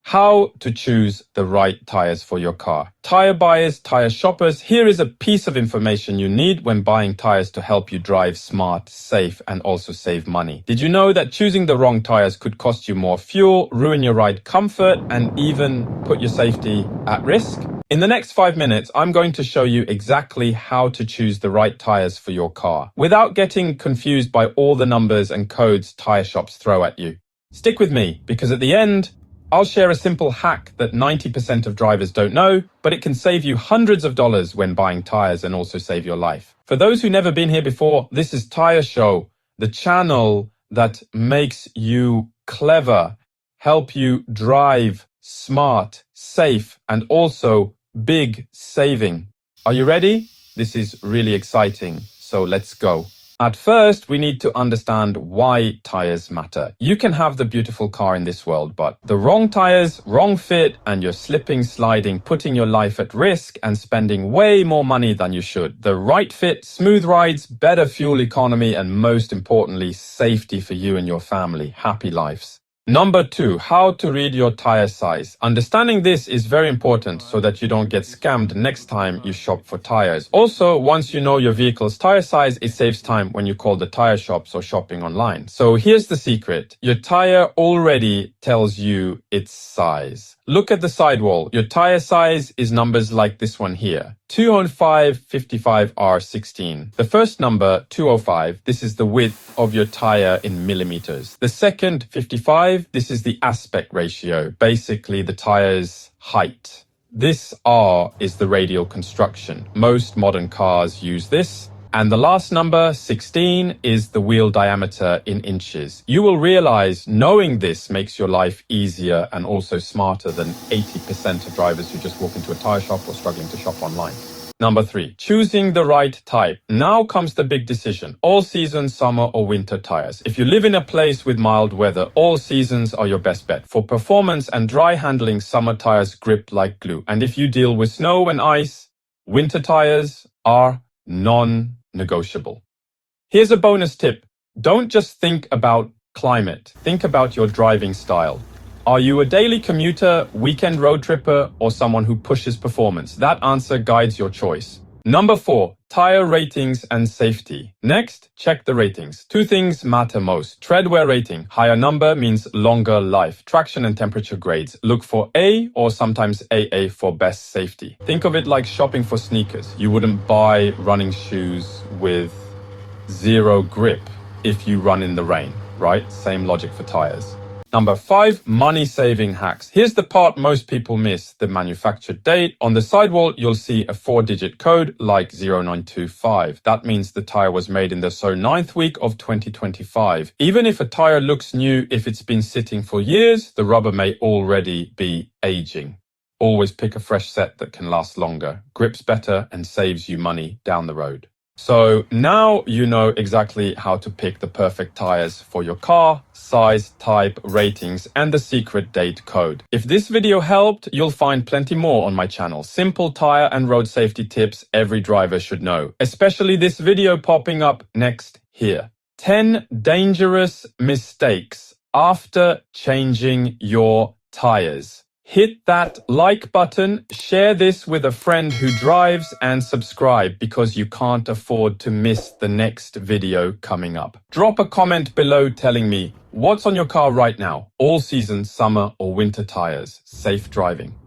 How to choose the right tires for your car. Tire buyers, tire shoppers, here is a piece of information you need when buying tires to help you drive smart, safe, and also save money. Did you know that choosing the wrong tires could cost you more fuel, ruin your ride comfort, and even put your safety at risk? In the next 5 minutes, I'm going to show you exactly how to choose the right tires for your car without getting confused by all the numbers and codes tire shops throw at you. Stick with me, because at the end, I'll share a simple hack that 90% of drivers don't know, but it can save you hundreds of dollars when buying tires and also save your life. For those who've never been here before, this is TireSho, the channel that makes you clever, help you drive smart, safe, and also big saving. Are you ready? This is really exciting, so let's go. At first, we need to understand why tires matter. You can have the beautiful car in this world, but the wrong tires, wrong fit, and you're slipping, sliding, putting your life at risk and spending way more money than you should. The right fit, smooth rides, better fuel economy, and most importantly, safety for you and your family. Happy lives. Number 2, how to read your tire size. Understanding this is very important so that you don't get scammed next time you shop for tires. Also, once you know your vehicle's tire size, it saves time when you call the tire shops or shopping online. So here's the secret. Your tire already tells you its size. Look at the sidewall. Your tire size is numbers like this one here. 205 55 R16. The first number, 205, this is the width of your tire in millimeters. The second, 55, this is the aspect ratio, basically the tire's height. This R is the radial construction. Most modern cars use this. And the last number, 16, is the wheel diameter in inches. You will realize knowing this makes your life easier and also smarter than 80% of drivers who just walk into a tire shop or struggling to shop online. Number 3, choosing the right type. Now comes the big decision. All season, summer or winter tires. If you live in a place with mild weather, all seasons are your best bet. For performance and dry handling, summer tires grip like glue. And if you deal with snow and ice, winter tires are non-negotiable. Here's a bonus tip. Don't just think about climate. Think about your driving style. Are you a daily commuter, weekend road tripper, or someone who pushes performance? That answer guides your choice. Number 4, tire ratings and safety. Next, check the ratings. 2 things matter most. Treadwear rating. Higher number means longer life. Traction and temperature grades. Look for A or sometimes AA for best safety. Think of it like shopping for sneakers. You wouldn't buy running shoes with 0 grip if you run in the rain, right? Same logic for tires. Number 5, money-saving hacks. Here's the part most people miss, the manufacture date. On the sidewall, you'll see a 4-digit code like 0925. That means the tire was made in the 9th week of 2025. Even if a tire looks new, if it's been sitting for years, the rubber may already be aging. Always pick a fresh set that can last longer, grips better, and saves you money down the road. So now you know exactly how to pick the perfect tires for your car, size, type, ratings, and the secret date code. If this video helped, you'll find plenty more on my channel. Simple tire and road safety tips every driver should know, especially this video popping up next here. 10 dangerous mistakes after changing your tires. Hit that like button, share this with a friend who drives, and subscribe because you can't afford to miss the next video coming up. Drop a comment below telling me what's on your car right now. All season, summer or winter tires. Safe driving.